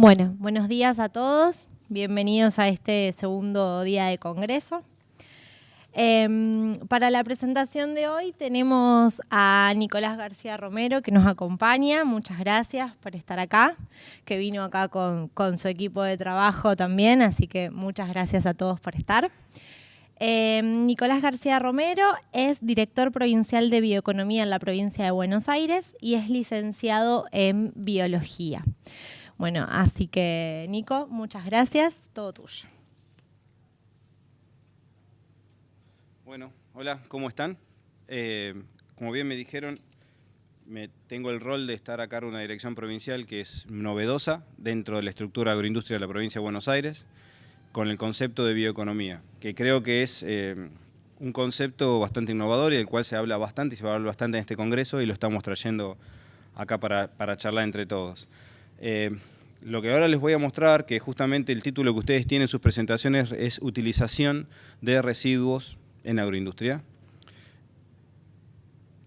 Bueno, buenos días a todos. Bienvenidos a este segundo día de congreso. Para la presentación de hoy tenemos a Nicolás García Romero que nos acompaña. Muchas gracias por estar acá, que vino acá con su equipo de trabajo también, así que muchas gracias a todos por estar. Nicolás García Romero es director provincial de Bioeconomía en la provincia de Buenos Aires y es licenciado en Biología. Bueno, así que Nico, muchas gracias, todo tuyo. Bueno, hola, ¿cómo están? Como bien me dijeron, tengo el rol de estar a cargo de una dirección provincial que es novedosa dentro de la estructura agroindustria de la provincia de Buenos Aires, con el concepto de bioeconomía, que creo que es un concepto bastante innovador y del cual se habla bastante y se va a hablar bastante en este congreso y lo estamos trayendo acá para charlar entre todos. Lo que ahora les voy a mostrar, que justamente el título que ustedes tienen en sus presentaciones es Utilización de residuos en agroindustria.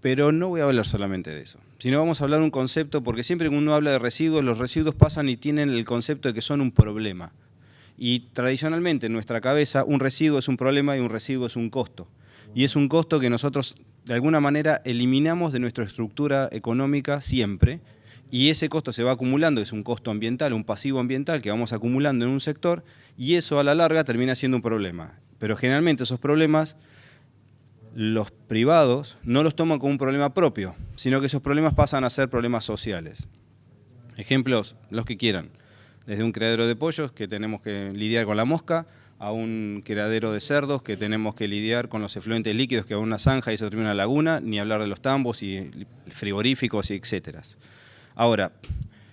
Pero no voy a hablar solamente de eso, sino vamos a hablar de un concepto, porque siempre que uno habla de residuos, los residuos pasan y tienen el concepto de que son un problema. Y tradicionalmente en nuestra cabeza un residuo es un problema y un residuo es un costo. Y es un costo que nosotros de alguna manera eliminamos de nuestra estructura económica siempre, y ese costo se va acumulando, es un costo ambiental, un pasivo ambiental que vamos acumulando en un sector, y eso a la larga termina siendo un problema. Pero generalmente esos problemas los privados no los toman como un problema propio, sino que esos problemas pasan a ser problemas sociales. Ejemplos, los que quieran. Desde un criadero de pollos que tenemos que lidiar con la mosca, a un criadero de cerdos que tenemos que lidiar con los efluentes líquidos que va a una zanja y se termina una laguna, ni hablar de los tambos y frigoríficos y etcétera. Ahora,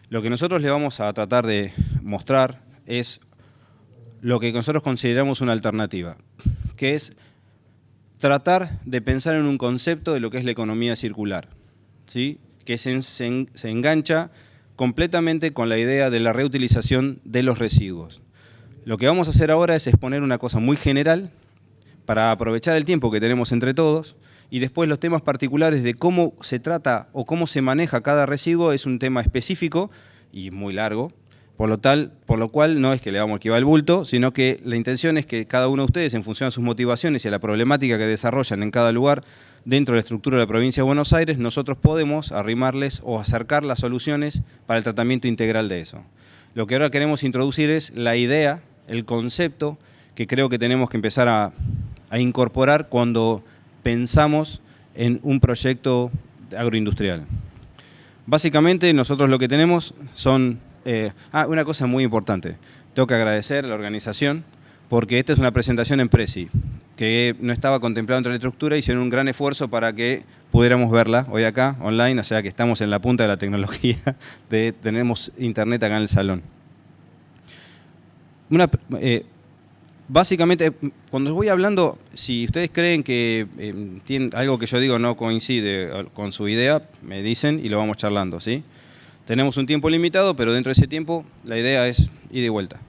lo que nosotros le vamos a tratar de mostrar es lo que nosotros consideramos una alternativa, que es tratar de pensar en un concepto de lo que es la economía circular, ¿sí? Que se engancha completamente con la idea de la reutilización de los residuos. Lo que vamos a hacer ahora es exponer una cosa muy general para aprovechar el tiempo que tenemos entre todos, y después los temas particulares de cómo se trata o cómo se maneja cada residuo es un tema específico y muy largo, por lo cual no es que le vamos a esquivar el bulto, sino que la intención es que cada uno de ustedes, en función de sus motivaciones y a la problemática que desarrollan en cada lugar dentro de la estructura de la provincia de Buenos Aires, nosotros podemos arrimarles o acercar las soluciones para el tratamiento integral de eso. Lo que ahora queremos introducir es la idea, el concepto que creo que tenemos que empezar a incorporar cuando pensamos en un proyecto agroindustrial. Básicamente nosotros lo que tenemos son... una cosa muy importante, tengo que agradecer a la organización porque esta es una presentación en Prezi, que no estaba contemplada entre la estructura, hicieron un gran esfuerzo para que pudiéramos verla hoy acá, online, o sea que estamos en la punta de la tecnología, tenemos internet acá en el salón. Básicamente, cuando voy hablando, si ustedes creen que algo que yo digo no coincide con su idea, me dicen y lo vamos charlando, ¿sí? Tenemos un tiempo limitado, pero dentro de ese tiempo la idea es ir de vuelta.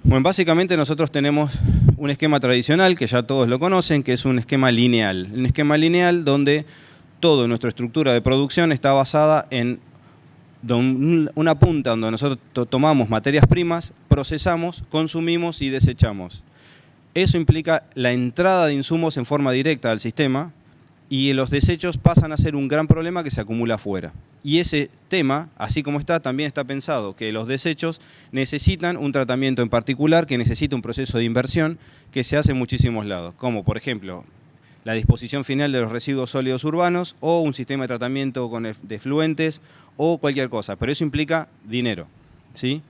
Bueno, básicamente nosotros tenemos un esquema tradicional, que ya todos lo conocen, que es un esquema lineal. Un esquema lineal donde toda nuestra estructura de producción está basada en una punta donde nosotros tomamos materias primas, procesamos, consumimos y desechamos. Eso implica la entrada de insumos en forma directa al sistema y los desechos pasan a ser un gran problema que se acumula afuera. Y ese tema, así como está, también está pensado que los desechos necesitan un tratamiento en particular, que necesita un proceso de inversión que se hace en muchísimos lados, como por ejemplo la disposición final de los residuos sólidos urbanos o un sistema de tratamiento de efluentes o cualquier cosa, pero eso implica dinero, ¿sí?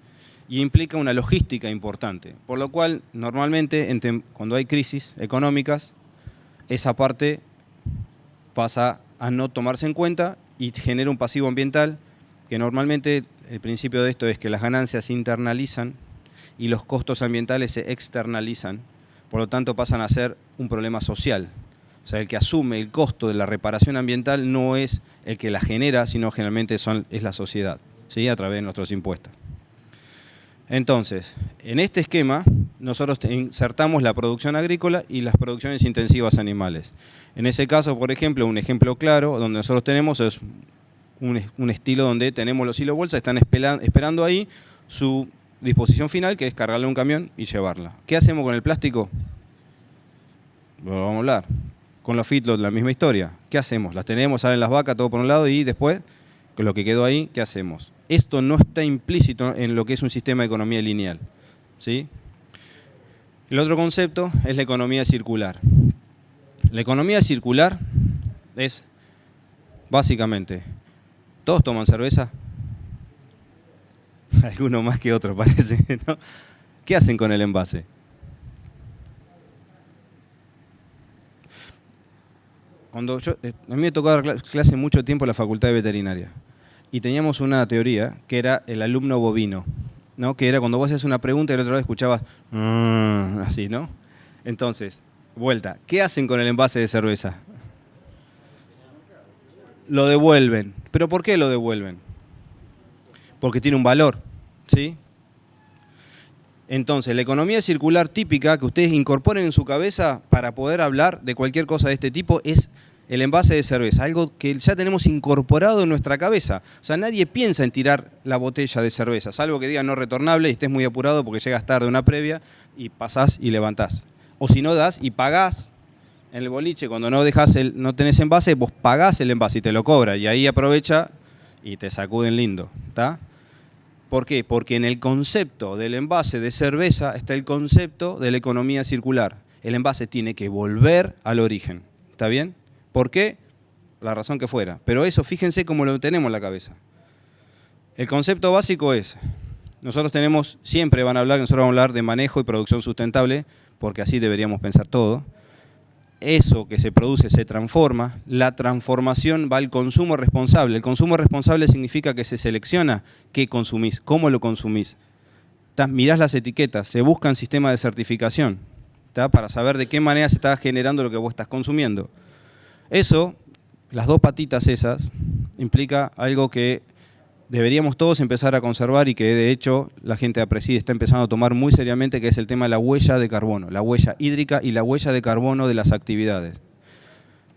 Y implica una logística importante, por lo cual normalmente cuando hay crisis económicas, esa parte pasa a no tomarse en cuenta y genera un pasivo ambiental que normalmente el principio de esto es que las ganancias se internalizan y los costos ambientales se externalizan, por lo tanto pasan a ser un problema social. O sea, el que asume el costo de la reparación ambiental no es el que la genera, sino generalmente es la sociedad, ¿sí? A través de nuestros impuestos. Entonces, en este esquema, nosotros insertamos la producción agrícola y las producciones intensivas animales. En ese caso, por ejemplo, un ejemplo claro donde nosotros tenemos es un estilo donde tenemos los silos bolsa, están esperando ahí su disposición final, que es cargarla en un camión y llevarla. ¿Qué hacemos con el plástico? Lo vamos a hablar. Con los feedlots, la misma historia. ¿Qué hacemos? Las tenemos, salen las vacas, todo por un lado, y después, con lo que quedó ahí, ¿qué hacemos? Esto no está implícito en lo que es un sistema de economía lineal, ¿sí? El otro concepto es la economía circular. La economía circular es, básicamente, ¿todos toman cerveza? Algunos más que otros, parece, ¿no? ¿Qué hacen con el envase? A mí me tocó dar clase mucho tiempo en la Facultad de Veterinaria y teníamos una teoría que era el alumno bovino, ¿no? Que era cuando vos hacías una pregunta y la otra vez escuchabas así, ¿no? Entonces, vuelta, ¿qué hacen con el envase de cerveza? Lo devuelven. ¿Pero por qué lo devuelven? Porque tiene un valor, ¿sí? Entonces, la economía circular típica que ustedes incorporen en su cabeza para poder hablar de cualquier cosa de este tipo es el envase de cerveza, algo que ya tenemos incorporado en nuestra cabeza. O sea, nadie piensa en tirar la botella de cerveza, salvo que diga no retornable y estés muy apurado porque llegas tarde a una previa y pasás y levantás. O si no das y pagás en el boliche, cuando no tenés envase, vos pagás el envase y te lo cobra y ahí aprovecha y te sacuden lindo, ¿está? ¿Por qué? Porque en el concepto del envase de cerveza está el concepto de la economía circular. El envase tiene que volver al origen. ¿Está bien? ¿Por qué? La razón que fuera. Pero eso, fíjense cómo lo tenemos en la cabeza. El concepto básico es, siempre van a hablar, nosotros vamos a hablar de manejo y producción sustentable, porque así deberíamos pensar todo. Eso que se produce se transforma, la transformación va al consumo responsable. El consumo responsable significa que se selecciona qué consumís, cómo lo consumís. Mirás las etiquetas, se buscan sistemas de certificación, ¿tá? Para saber de qué manera se está generando lo que vos estás consumiendo. Eso, las dos patitas esas, implica algo que deberíamos todos empezar a conservar y que de hecho la gente de Apreside está empezando a tomar muy seriamente, que es el tema de la huella de carbono, la huella hídrica y la huella de carbono de las actividades.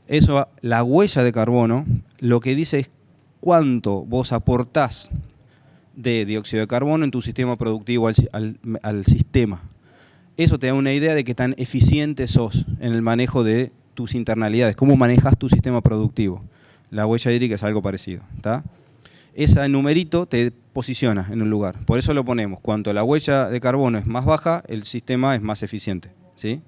Eso, la huella de carbono, lo que dice es cuánto vos aportás de dióxido de carbono en tu sistema productivo al sistema. Eso te da una idea de qué tan eficiente sos en el manejo de tus internalidades, cómo manejas tu sistema productivo. La huella hídrica es algo parecido, ¿está? Ese numerito te posiciona en un lugar. Por eso lo ponemos. Cuanto la huella de carbono es más baja, el sistema es más eficiente, ¿sí?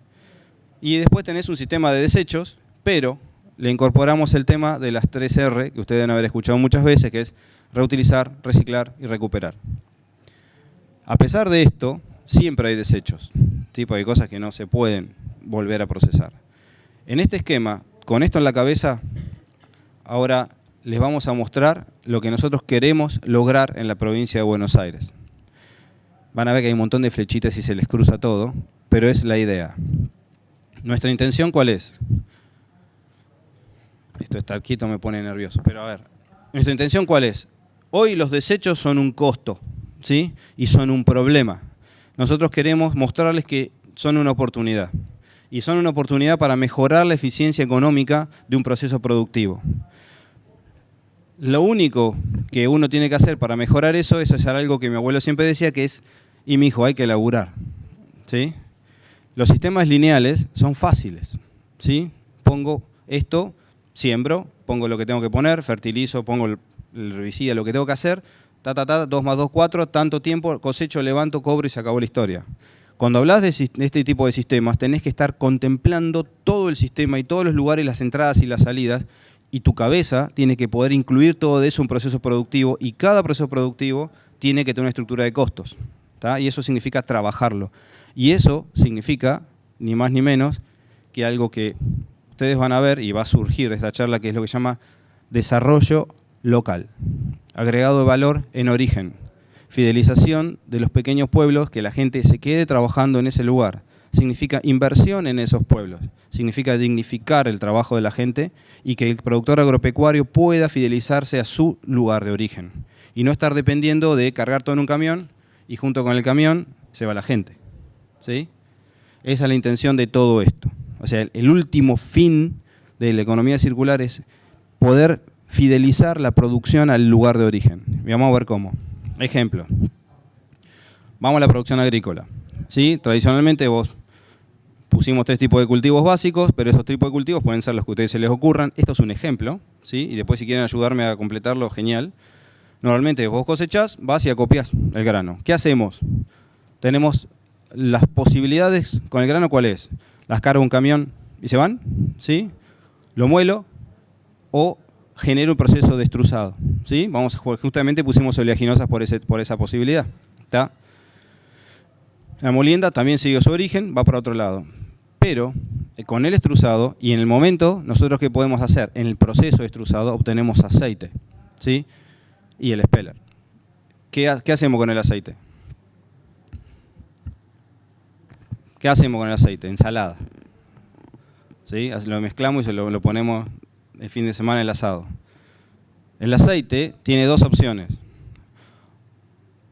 Y después tenés un sistema de desechos, pero le incorporamos el tema de las 3R, que ustedes deben haber escuchado muchas veces, que es reutilizar, reciclar y recuperar. A pesar de esto, siempre hay desechos, ¿sí? Porque hay cosas que no se pueden volver a procesar. En este esquema, con esto en la cabeza, ahora les vamos a mostrar lo que nosotros queremos lograr en la provincia de Buenos Aires. Van a ver que hay un montón de flechitas y se les cruza todo, pero es la idea. ¿Nuestra intención cuál es? Esto de estar quieto me pone nervioso, pero a ver. ¿Nuestra intención cuál es? Hoy los desechos son un costo, ¿sí? Y son un problema. Nosotros queremos mostrarles que son una oportunidad. Y son una oportunidad para mejorar la eficiencia económica de un proceso productivo. Lo único que uno tiene que hacer para mejorar eso es hacer algo que mi abuelo siempre decía, que es, y mi hijo, hay que laburar, ¿sí? Los sistemas lineales son fáciles, ¿sí? Pongo esto, siembro, pongo lo que tengo que poner, fertilizo, pongo el herbicida, lo que tengo que hacer, 2 más 2, 4, tanto tiempo, cosecho, levanto, cobro y se acabó la historia. Cuando hablas de este tipo de sistemas, tenés que estar contemplando todo el sistema y todos los lugares, las entradas y las salidas, y tu cabeza tiene que poder incluir todo eso en un proceso productivo, y cada proceso productivo tiene que tener una estructura de costos, ¿tá? Y eso significa trabajarlo. Y eso significa, ni más ni menos, que algo que ustedes van a ver y va a surgir de esta charla, que es lo que se llama desarrollo local, agregado de valor en origen, fidelización de los pequeños pueblos, que la gente se quede trabajando en ese lugar. Significa inversión en esos pueblos, significa dignificar el trabajo de la gente y que el productor agropecuario pueda fidelizarse a su lugar de origen y no estar dependiendo de cargar todo en un camión y junto con el camión se va la gente, ¿sí? Esa es la intención de todo esto. O sea, el último fin de la economía circular es poder fidelizar la producción al lugar de origen. Y vamos a ver cómo. Ejemplo. Vamos a la producción agrícola. ¿Sí? Tradicionalmente pusimos 3 tipos de cultivos básicos, pero esos tipos de cultivos pueden ser los que a ustedes se les ocurran. Esto es un ejemplo, ¿sí? Y después si quieren ayudarme a completarlo, genial. Normalmente vos cosechás, vas y acopiás el grano. ¿Qué hacemos? Tenemos las posibilidades con el grano, ¿cuál es? Las cargo un camión y se van, ¿sí? Lo muelo o genero un proceso de extrusado, ¿sí? Justamente pusimos oleaginosas por esa posibilidad, ¿está? La molienda también sigue su origen, va para otro lado. Pero con el extrusado y en el momento, nosotros ¿qué podemos hacer? En el proceso de extrusado obtenemos aceite, ¿sí? Y el speller. ¿Qué hacemos con el aceite? ¿Qué hacemos con el aceite? Ensalada. ¿Sí? Lo mezclamos y lo ponemos el fin de semana en el asado. El aceite tiene 2 opciones.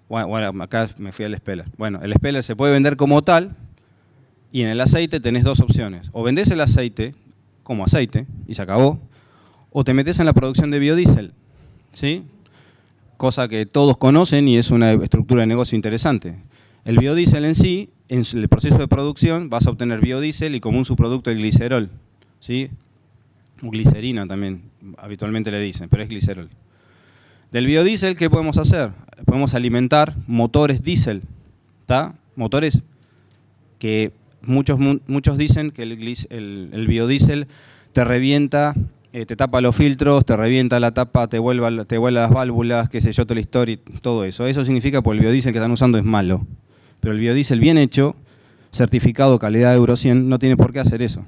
Bueno, acá me fui al speller. Bueno, el speller se puede vender como tal y en el aceite tenés 2 opciones. O vendés el aceite como aceite y se acabó, o te metés en la producción de biodiesel, ¿sí? Cosa que todos conocen y es una estructura de negocio interesante. El biodiesel en sí, en el proceso de producción, vas a obtener biodiesel y como un subproducto el glicerol, ¿sí? O glicerina también, habitualmente le dicen, pero es glicerol. Del biodiesel, ¿qué podemos hacer? Podemos alimentar motores diésel, ¿está? Motores que muchos dicen que el biodiesel te revienta, te tapa los filtros, te revienta la tapa, te vuelva las válvulas, qué sé yo, toda la historia y todo eso. Eso significa que el biodiesel que están usando es malo. Pero el biodiesel bien hecho, certificado calidad Euro 100, no tiene por qué hacer eso.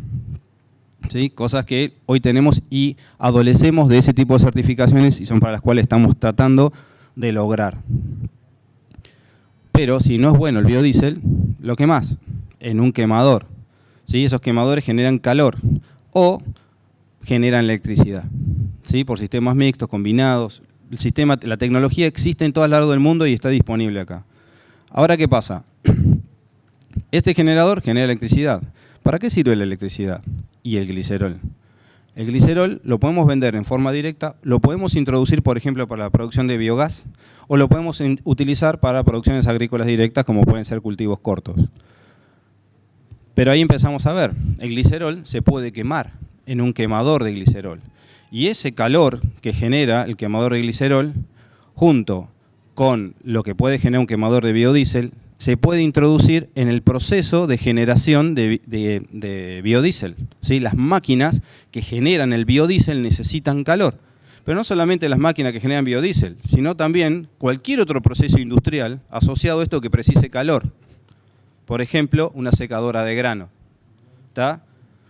¿Sí? Cosas que hoy tenemos y adolecemos de ese tipo de certificaciones y son para las cuales estamos tratando de lograr. Pero si no es bueno el biodiesel, lo que más, en un quemador. ¿Sí? Esos quemadores generan calor o generan electricidad, ¿sí? Por sistemas mixtos, combinados. La tecnología existe en todo el lado del mundo y está disponible acá. Ahora, ¿qué pasa? Este generador genera electricidad. ¿Para qué sirve la electricidad? Y el glicerol. El glicerol lo podemos vender en forma directa, lo podemos introducir, por ejemplo, para la producción de biogás, o lo podemos utilizar para producciones agrícolas directas, como pueden ser cultivos cortos. Pero ahí empezamos a ver, el glicerol se puede quemar en un quemador de glicerol. Y ese calor que genera el quemador de glicerol, junto con lo que puede generar un quemador de biodiesel, se puede introducir en el proceso de generación de biodiesel, ¿sí? Las máquinas que generan el biodiesel necesitan calor. Pero no solamente las máquinas que generan biodiesel, sino también cualquier otro proceso industrial asociado a esto que precise calor. Por ejemplo, una secadora de grano, ¿está?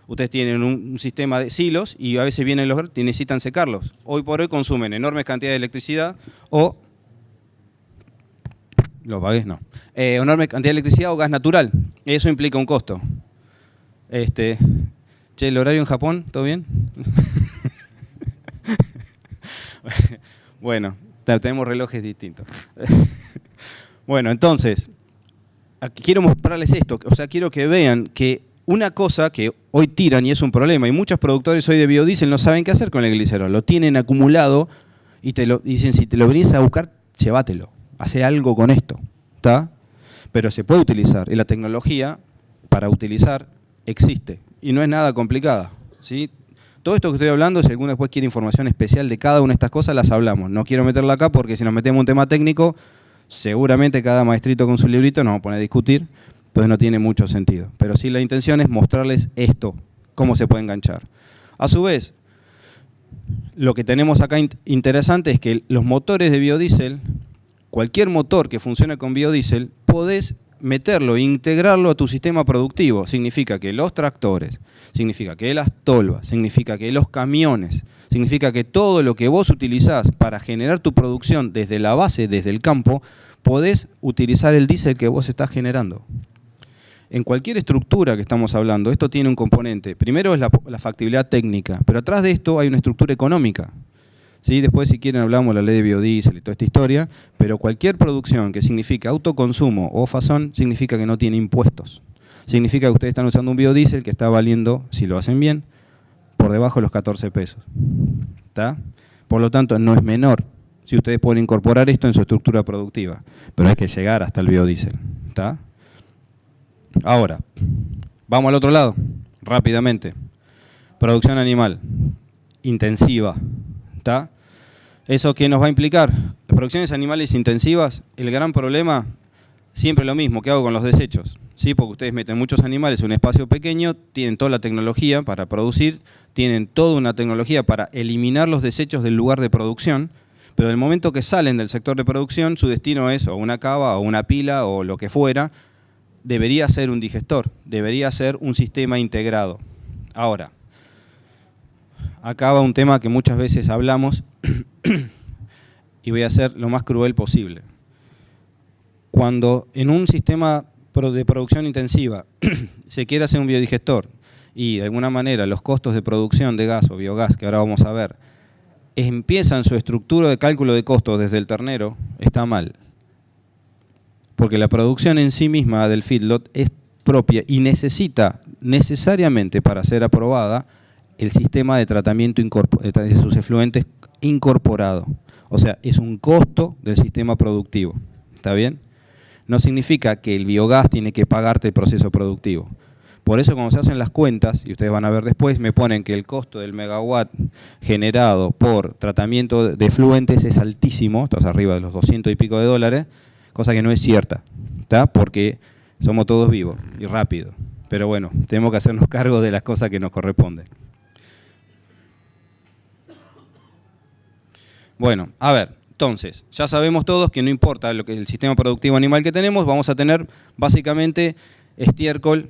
Ustedes tienen un sistema de silos y a veces vienen los y necesitan secarlos. Hoy por hoy consumen enormes cantidades de electricidad o... ¿Lo pagué? No. Enorme cantidad de electricidad o gas natural. Eso implica un costo. Che, ¿el horario en Japón? ¿Todo bien? Bueno, tenemos relojes distintos. Bueno, entonces, quiero mostrarles esto. O sea, quiero que vean que una cosa que hoy tiran y es un problema, y muchos productores hoy de biodiesel no saben qué hacer con el glicerol. Lo tienen acumulado y dicen, si te lo venís a buscar, llévatelo. Hace algo con esto, ¿está? Pero se puede utilizar y la tecnología para utilizar existe y no es nada complicada, ¿sí? Todo esto que estoy hablando, si alguno después quiere información especial de cada una de estas cosas, las hablamos. No quiero meterla acá porque si nos metemos en un tema técnico, seguramente cada maestrito con su librito nos va a poner a discutir, entonces no tiene mucho sentido. Pero sí la intención es mostrarles esto, cómo se puede enganchar. A su vez, lo que tenemos acá interesante es que los motores de biodiesel, cualquier motor que funcione con biodiesel, podés meterlo e integrarlo a tu sistema productivo. Significa que los tractores, significa que las tolvas, significa que los camiones, significa que todo lo que vos utilizás para generar tu producción desde la base, desde el campo, podés utilizar el diésel que vos estás generando. En cualquier estructura que estamos hablando, esto tiene un componente. Primero es la factibilidad técnica, pero atrás de esto hay una estructura económica. ¿Sí? Después, si quieren, hablamos de la ley de biodiesel y toda esta historia, pero cualquier producción que significa autoconsumo o fazón significa que no tiene impuestos. Significa que ustedes están usando un biodiesel que está valiendo, si lo hacen bien, por debajo de los 14 pesos. ¿Está? Por lo tanto, no es menor, Si ustedes pueden incorporar esto en su estructura productiva, pero hay que llegar hasta el biodiesel, ¿está? Ahora, vamos al otro lado, rápidamente. Producción animal, intensiva, ¿está? ¿Eso qué nos va a implicar? Las producciones animales intensivas, el gran problema, siempre lo mismo, ¿qué hago con los desechos? ¿Sí? Porque ustedes meten muchos animales en un espacio pequeño, tienen toda la tecnología para producir, tienen toda una tecnología para eliminar los desechos del lugar de producción, pero en el momento que salen del sector de producción, su destino es o una cava o una pila o lo que fuera, debería ser un digestor, debería ser un sistema integrado. Ahora, acá va un tema que muchas veces hablamos y voy a ser lo más cruel posible. Cuando en un sistema de producción intensiva se quiere hacer un biodigestor y de alguna manera los costos de producción de gas o biogás, que ahora vamos a ver, empiezan su estructura de cálculo de costos desde el ternero, está mal. Porque la producción en sí misma del feedlot es propia y necesita necesariamente para ser aprobada el sistema de tratamiento de sus efluentes incorporado. O sea, es un costo del sistema productivo. ¿Está bien? No significa que el biogás tiene que pagarte el proceso productivo. Por eso cuando se hacen las cuentas, y ustedes van a ver después, me ponen que el costo del megawatt generado por tratamiento de efluentes es altísimo, estás arriba de los 200 y pico de dólares, cosa que no es cierta, ¿está? Porque somos todos vivos y rápido. Pero bueno, tenemos que hacernos cargo de las cosas que nos corresponden. Bueno, a ver, entonces, ya sabemos todos que no importa lo que el sistema productivo animal que tenemos, vamos a tener básicamente estiércol,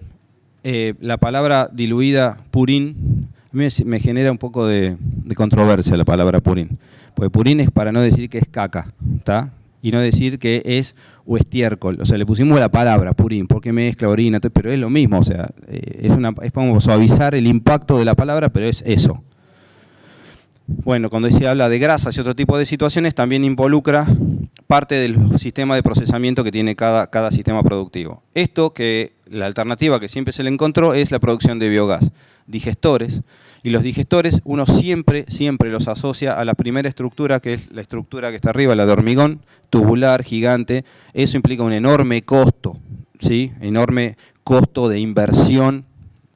la palabra diluida purín, a mí me genera un poco de controversia la palabra purín, porque purín es para no decir que es caca, ¿está? Y no decir que es o estiércol, o sea, le pusimos la palabra purín, porque mezcla, orina, pero es lo mismo, o sea, es como suavizar el impacto de la palabra, pero es eso. Bueno, cuando se habla de grasas y otro tipo de situaciones, también involucra parte del sistema de procesamiento que tiene cada sistema productivo. Esto que la alternativa que siempre se le encontró es la producción de biogás, digestores, y los digestores uno siempre los asocia a la primera estructura, que es la estructura que está arriba, la de hormigón, tubular, gigante. Eso implica un enorme costo, ¿sí? Enorme costo de inversión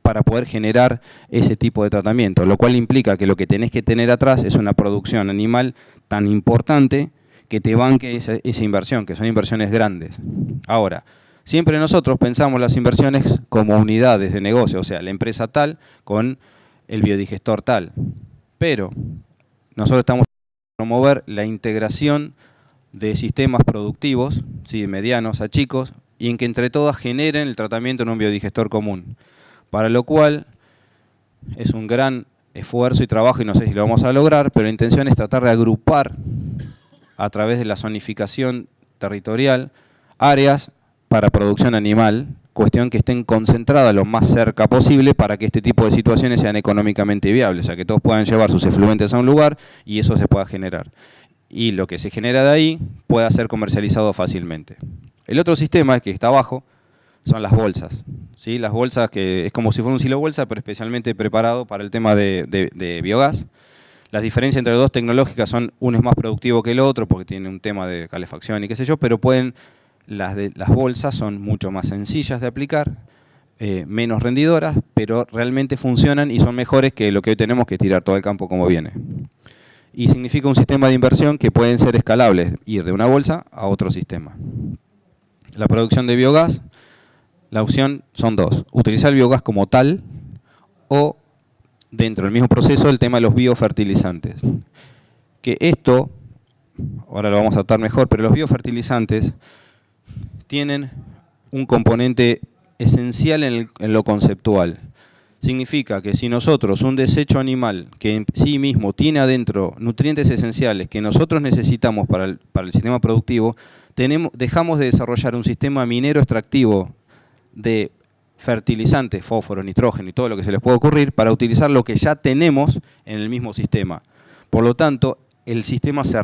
para poder generar ese tipo de tratamiento, lo cual implica que lo que tenés que tener atrás es una producción animal tan importante que te banque esa inversión, que son inversiones grandes. Ahora, siempre nosotros pensamos las inversiones como unidades de negocio, o sea, la empresa tal con el biodigestor tal, pero nosotros estamos tratando de promover la integración de sistemas productivos, ¿sí? De medianos a chicos, y en que entre todas generen el tratamiento en un biodigestor común. Para lo cual es un gran esfuerzo y trabajo, y no sé si lo vamos a lograr, pero la intención es tratar de agrupar a través de la zonificación territorial áreas para producción animal, cuestión que estén concentradas lo más cerca posible para que este tipo de situaciones sean económicamente viables, o sea, que todos puedan llevar sus efluentes a un lugar y eso se pueda generar. Y lo que se genera de ahí pueda ser comercializado fácilmente. El otro sistema que está abajo son las bolsas, ¿sí? Las bolsas que es como si fuera un silo bolsa, pero especialmente preparado para el tema de biogás. Las diferencias entre las dos tecnológicas son, uno es más productivo que el otro porque tiene un tema de calefacción y qué sé yo, pero las bolsas son mucho más sencillas de aplicar, menos rendidoras, pero realmente funcionan y son mejores que lo que hoy tenemos que tirar todo el campo como viene. Y significa un sistema de inversión que pueden ser escalables, ir de una bolsa a otro sistema. La producción de biogás, la opción son dos: utilizar el biogás como tal o dentro del mismo proceso el tema de los biofertilizantes. Que esto, ahora lo vamos a tratar mejor, pero los biofertilizantes tienen un componente esencial en lo conceptual. Significa que si nosotros, un desecho animal que en sí mismo tiene adentro nutrientes esenciales que nosotros necesitamos para el sistema productivo, dejamos de desarrollar un sistema minero extractivo de fertilizantes, fósforo, nitrógeno y todo lo que se les pueda ocurrir para utilizar lo que ya tenemos en el mismo sistema. Por lo tanto, el sistema se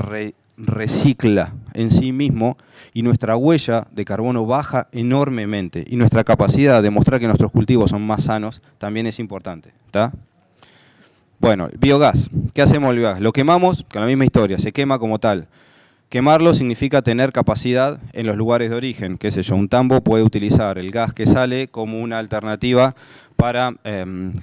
recicla en sí mismo y nuestra huella de carbono baja enormemente y nuestra capacidad de mostrar que nuestros cultivos son más sanos también es importante, ¿está? Bueno, biogás. ¿Qué hacemos con el biogás? Lo quemamos con la misma historia, se quema como tal. Quemarlo significa tener capacidad en los lugares de origen, qué sé yo, un tambo puede utilizar el gas que sale como una alternativa para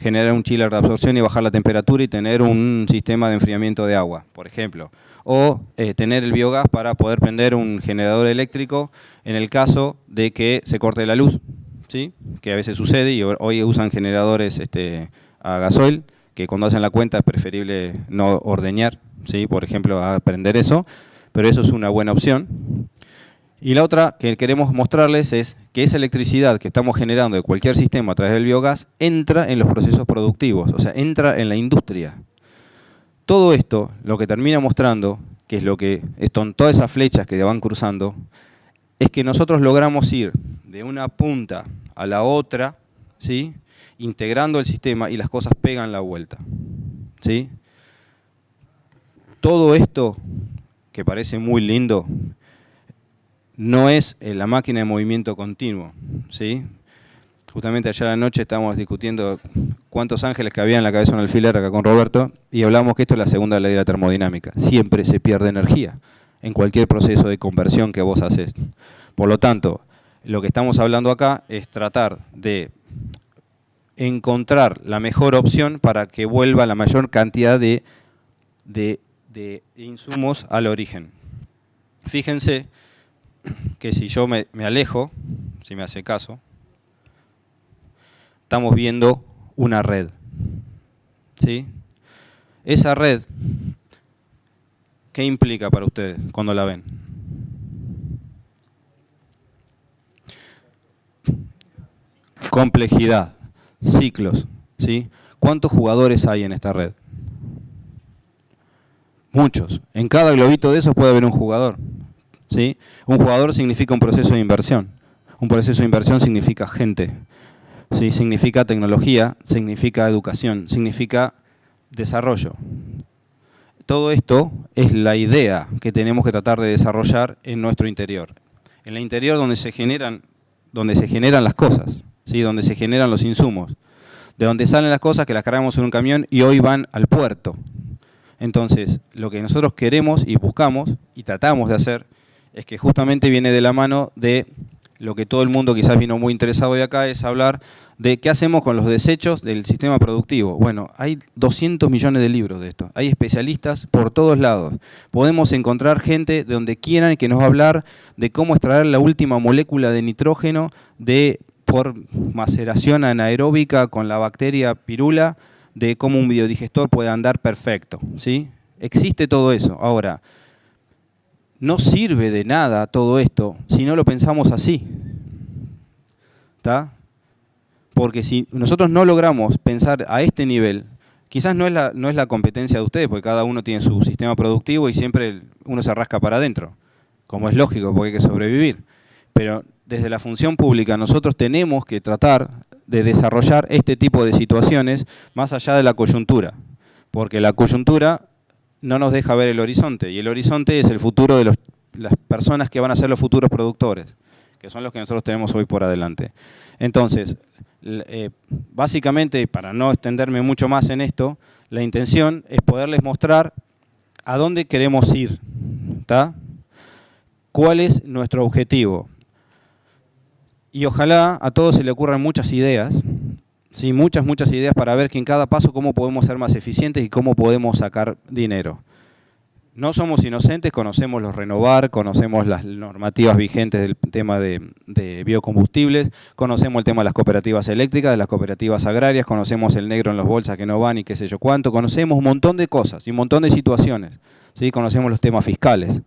generar un chiller de absorción y bajar la temperatura y tener un sistema de enfriamiento de agua, por ejemplo. O tener el biogás para poder prender un generador eléctrico en el caso de que se corte la luz, ¿sí? Que a veces sucede y hoy usan generadores a gasoil, que cuando hacen la cuenta es preferible no ordeñar, ¿sí? Por ejemplo, a prender eso, pero eso es una buena opción. Y la otra que queremos mostrarles es que esa electricidad que estamos generando de cualquier sistema a través del biogás entra en los procesos productivos, o sea, entra en la industria. Todo esto, lo que termina mostrando, que es lo que son todas esas flechas que van cruzando, es que nosotros logramos ir de una punta a la otra, ¿sí? Integrando el sistema y las cosas pegan la vuelta, ¿sí? Todo esto, que parece muy lindo, no es la máquina de movimiento continuo, ¿sí? Justamente ayer a la noche estábamos discutiendo cuántos ángeles que había en la cabeza de un alfiler acá con Roberto y hablamos que esto es la segunda ley de la termodinámica. Siempre se pierde energía en cualquier proceso de conversión que vos haces. Por lo tanto, lo que estamos hablando acá es tratar de encontrar la mejor opción para que vuelva la mayor cantidad de insumos al origen. Fíjense que si yo me alejo, si me hace caso, estamos viendo una red, ¿sí? Esa red, ¿qué implica para ustedes cuando la ven? Complejidad, ciclos, ¿sí? ¿Cuántos jugadores hay en esta red? Muchos. En cada globito de esos puede haber un jugador, ¿sí? Un jugador significa un proceso de inversión. Un proceso de inversión significa gente, ¿sí? Significa tecnología, significa educación, significa desarrollo. Todo esto es la idea que tenemos que tratar de desarrollar en nuestro interior. En el interior donde se generan las cosas, ¿sí? Donde se generan los insumos. De donde salen las cosas que las cargamos en un camión y hoy van al puerto. Entonces, lo que nosotros queremos y buscamos y tratamos de hacer es que justamente viene de la mano de lo que todo el mundo quizás vino muy interesado hoy acá, es hablar de qué hacemos con los desechos del sistema productivo. Bueno, hay 200 millones de libros de esto, hay especialistas por todos lados. Podemos encontrar gente de donde quieran que nos va a hablar de cómo extraer la última molécula de nitrógeno por maceración anaeróbica con la bacteria pirula, de cómo un biodigestor puede andar perfecto, ¿sí? Existe todo eso. Ahora, no sirve de nada todo esto si no lo pensamos así, ¿está? Porque si nosotros no logramos pensar a este nivel, quizás no es la competencia de ustedes, porque cada uno tiene su sistema productivo y siempre uno se rasca para adentro, como es lógico, porque hay que sobrevivir. Pero desde la función pública nosotros tenemos que tratar de desarrollar este tipo de situaciones más allá de la coyuntura, porque la coyuntura no nos deja ver el horizonte, y el horizonte es el futuro de las personas que van a ser los futuros productores, que son los que nosotros tenemos hoy por adelante. Entonces, básicamente, para no extenderme mucho más en esto, la intención es poderles mostrar a dónde queremos ir, ¿tá? ¿Cuál es nuestro objetivo? Y ojalá a todos se le ocurran muchas ideas, ¿sí? Muchas ideas para ver que en cada paso cómo podemos ser más eficientes y cómo podemos sacar dinero. No somos inocentes, conocemos los renovar, conocemos las normativas vigentes del tema de biocombustibles, conocemos el tema de las cooperativas eléctricas, de las cooperativas agrarias, conocemos el negro en las bolsas que no van y qué sé yo cuánto, conocemos un montón de cosas y un montón de situaciones, ¿sí? Conocemos los temas fiscales.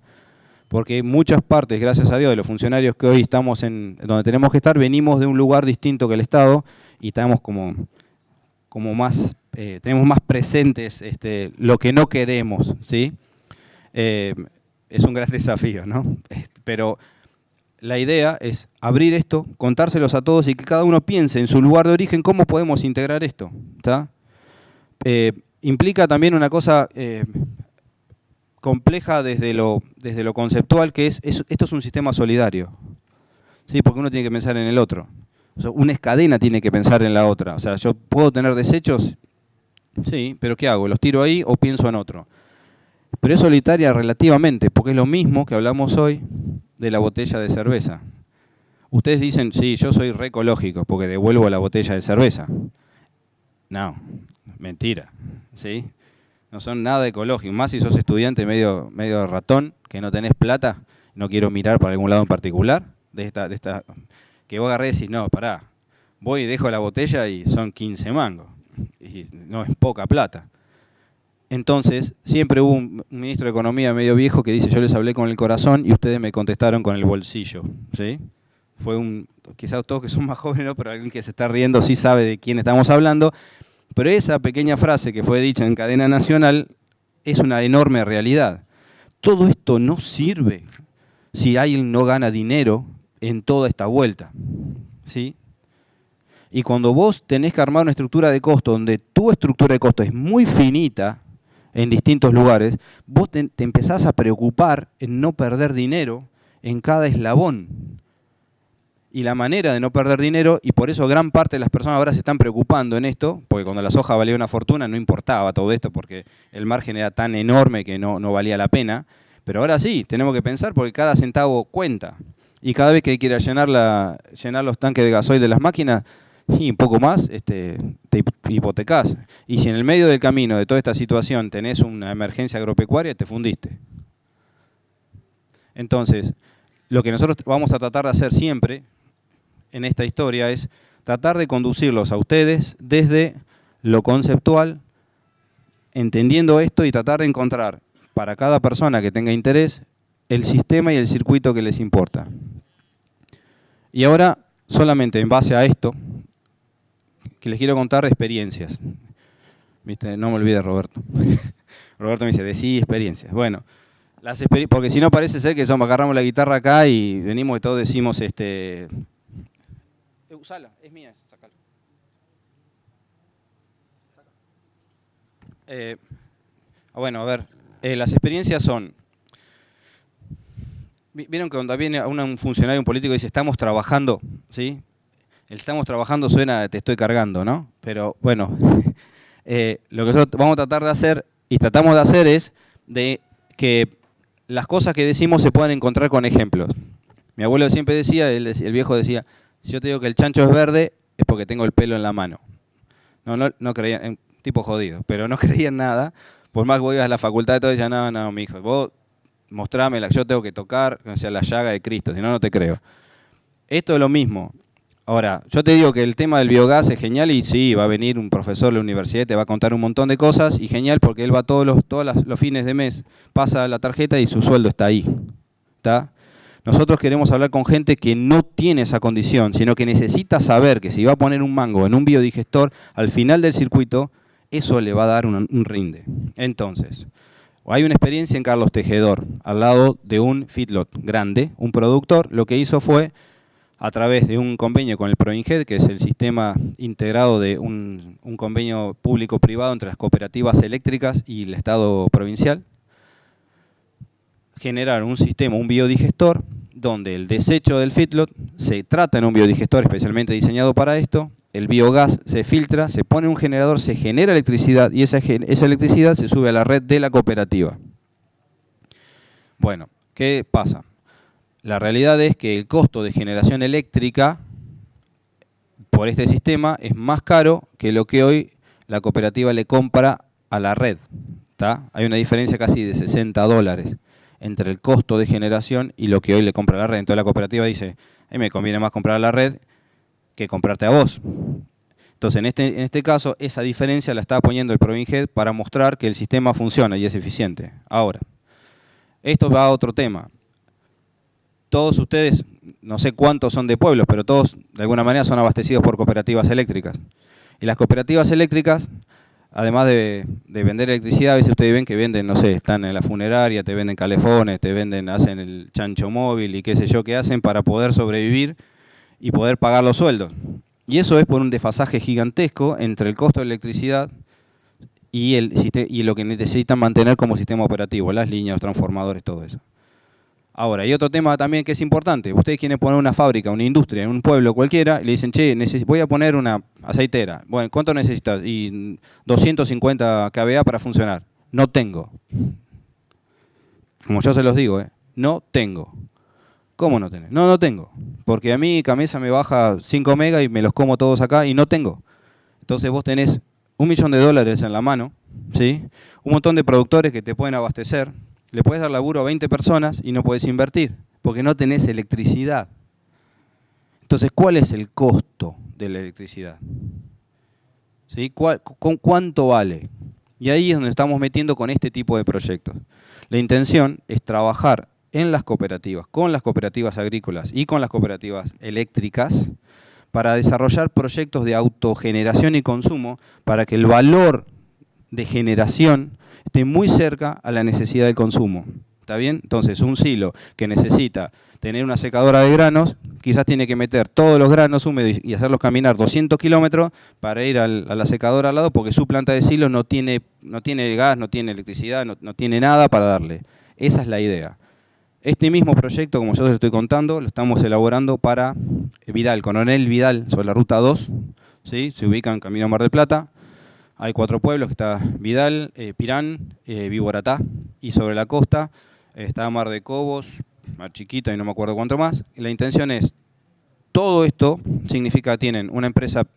Porque muchas partes, gracias a Dios, de los funcionarios que hoy estamos donde tenemos que estar, venimos de un lugar distinto que el Estado y estamos como más, tenemos más presentes lo que no queremos, ¿sí? Es un gran desafío, ¿no? Pero la idea es abrir esto, contárselos a todos y que cada uno piense en su lugar de origen cómo podemos integrar esto, ¿está? Implica también una cosa compleja desde lo conceptual, que esto es un sistema solidario, ¿sí? Porque uno tiene que pensar en el otro. O sea, una cadena tiene que pensar en la otra. O sea, yo puedo tener desechos, sí, pero ¿qué hago? ¿Los tiro ahí o pienso en otro? pero es solitaria relativamente, porque es lo mismo que hablamos hoy de la botella de cerveza. Ustedes dicen, sí, yo soy re ecológico porque devuelvo la botella de cerveza. No, mentira, ¿sí? No son nada ecológicos, más si sos estudiante medio ratón, que no tenés plata, no quiero mirar para algún lado en particular, que vos agarrés y decís, no, pará, voy y dejo la botella y son 15 mangos, y no es poca plata. Entonces, siempre hubo un ministro de Economía medio viejo que dice, yo les hablé con el corazón y ustedes me contestaron con el bolsillo, ¿sí? Fue quizás todos que son más jóvenes, ¿no? Pero alguien que se está riendo sí sabe de quién estamos hablando. Pero esa pequeña frase que fue dicha en cadena nacional es una enorme realidad. Todo esto no sirve si alguien no gana dinero en toda esta vuelta, ¿sí? Y cuando vos tenés que armar una estructura de costo donde tu estructura de costo es muy finita en distintos lugares, vos te empezás a preocupar en no perder dinero en cada eslabón. Y la manera de no perder dinero, y por eso gran parte de las personas ahora se están preocupando en esto, porque cuando la soja valía una fortuna no importaba todo esto, porque el margen era tan enorme que no valía la pena, pero ahora sí, tenemos que pensar porque cada centavo cuenta. Y cada vez que quieras llenar los tanques de gasoil de las máquinas, y un poco más, te hipotecás. Y si en el medio del camino de toda esta situación tenés una emergencia agropecuaria, te fundiste. Entonces, lo que nosotros vamos a tratar de hacer siempre en esta historia es tratar de conducirlos a ustedes desde lo conceptual, entendiendo esto y tratar de encontrar para cada persona que tenga interés el sistema y el circuito que les importa. Y ahora, solamente en base a esto, que les quiero contar experiencias. ¿Viste? No me olvides, Roberto. Roberto me dice, decí experiencias. Bueno, porque si no parece ser que agarramos la guitarra acá y venimos y todos decimos, usala, es mía, sacala. Bueno, a ver, las experiencias son, vieron que cuando viene un funcionario, un político y dice, estamos trabajando, ¿sí? El estamos trabajando suena, te estoy cargando, ¿no? Pero bueno, lo que nosotros vamos a tratar de hacer, y tratamos de hacer es de que las cosas que decimos se puedan encontrar con ejemplos. Mi abuelo siempre decía, el viejo decía, si yo te digo que el chancho es verde, es porque tengo el pelo en la mano. No creían, tipo jodido, pero no creían nada. Por más que vos ibas a la facultad y todo, decían, no, mi hijo, vos mostrame la que yo tengo que tocar, o sea, la llaga de Cristo, si no, no te creo. Esto es lo mismo. Ahora, yo te digo que el tema del biogás es genial y sí, va a venir un profesor de la universidad y te va a contar un montón de cosas y genial porque él va todos los fines de mes, pasa la tarjeta y su sueldo está ahí. ¿Está? Nosotros queremos hablar con gente que no tiene esa condición, sino que necesita saber que si va a poner un mango en un biodigestor, al final del circuito, eso le va a dar un rinde. Entonces, hay una experiencia en Carlos Tejedor, al lado de un feedlot grande, un productor, lo que hizo fue, a través de un convenio con el Proinget, que es el sistema integrado de un convenio público-privado entre las cooperativas eléctricas y el Estado provincial, generar un sistema, un biodigestor, donde el desecho del feedlot se trata en un biodigestor especialmente diseñado para esto, el biogás se filtra, se pone en un generador, se genera electricidad y esa electricidad se sube a la red de la cooperativa. Bueno, ¿qué pasa? La realidad es que el costo de generación eléctrica por este sistema es más caro que lo que hoy la cooperativa le compra a la red. ¿Tá? Hay una diferencia casi de $60 entre el costo de generación y lo que hoy le compra a la red. Entonces la cooperativa dice, me conviene más comprar a la red que comprarte a vos. Entonces en este caso esa diferencia la está poniendo el Proinget para mostrar que el sistema funciona y es eficiente. Ahora, esto va a otro tema. Todos ustedes, no sé cuántos son de pueblos, pero todos de alguna manera son abastecidos por cooperativas eléctricas. Y las cooperativas eléctricas, además de vender electricidad, a veces ustedes ven que venden, no sé, están en la funeraria, te venden calefones, hacen el chancho móvil y qué sé yo qué hacen para poder sobrevivir y poder pagar los sueldos. Y eso es por un desfasaje gigantesco entre el costo de electricidad y lo que necesitan mantener como sistema operativo, las líneas, los transformadores, todo eso. Ahora, hay otro tema también que es importante. Ustedes quieren poner una fábrica, una industria en un pueblo cualquiera, y le dicen, che, voy a poner una aceitera. Bueno, ¿cuánto necesitas? Y 250 kVA para funcionar. No tengo. como yo se los digo, no tengo. ¿Cómo no tenés? No, no tengo. Porque a mí Gamesa me baja 5 megas y me los como todos acá y no tengo. Entonces vos tenés $1.000.000 en la mano, ¿sí? Un montón de productores que te pueden abastecer, le puedes dar laburo a 20 personas y no puedes invertir, porque no tenés electricidad. Entonces, ¿cuál es el costo de la electricidad? ¿Sí? ¿Cuánto vale? Y ahí es donde estamos metiendo con este tipo de proyectos. La intención es trabajar en las cooperativas, con las cooperativas agrícolas y con las cooperativas eléctricas, para desarrollar proyectos de autogeneración y consumo para que el valor de generación esté muy cerca a la necesidad del consumo. ¿Está bien? Entonces, un silo que necesita tener una secadora de granos, quizás tiene que meter todos los granos húmedos y hacerlos caminar 200 kilómetros para ir a la secadora al lado, porque su planta de silo no tiene gas, no tiene electricidad, no tiene nada para darle. Esa es la idea. Este mismo proyecto, como yo les estoy contando, lo estamos elaborando para Vidal, Coronel Vidal, sobre la Ruta 2, ¿sí? Se ubica en Camino a Mar del Plata. Hay 4 pueblos, que está Vidal, Pirán, Viboratá, y sobre la costa está Mar de Cobos, Mar Chiquita y no me acuerdo cuánto más. Y la intención es, todo esto significa que tienen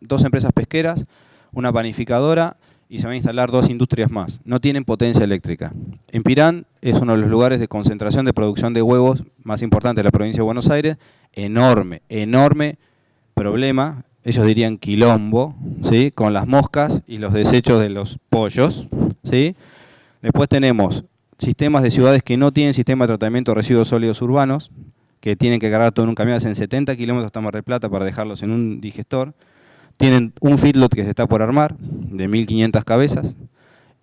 dos empresas pesqueras, una panificadora, y se van a instalar 2 industrias más. No tienen potencia eléctrica. En Pirán es uno de los lugares de concentración de producción de huevos más importante de la provincia de Buenos Aires. Enorme, enorme problema, ellos dirían quilombo, ¿sí? Con las moscas y los desechos de los pollos, ¿sí? Después tenemos sistemas de ciudades que no tienen sistema de tratamiento de residuos sólidos urbanos, que tienen que cargar todo en un camión, hacen 70 kilómetros hasta Mar del Plata para dejarlos en un digestor. Tienen un feedlot que se está por armar, de 1.500 cabezas,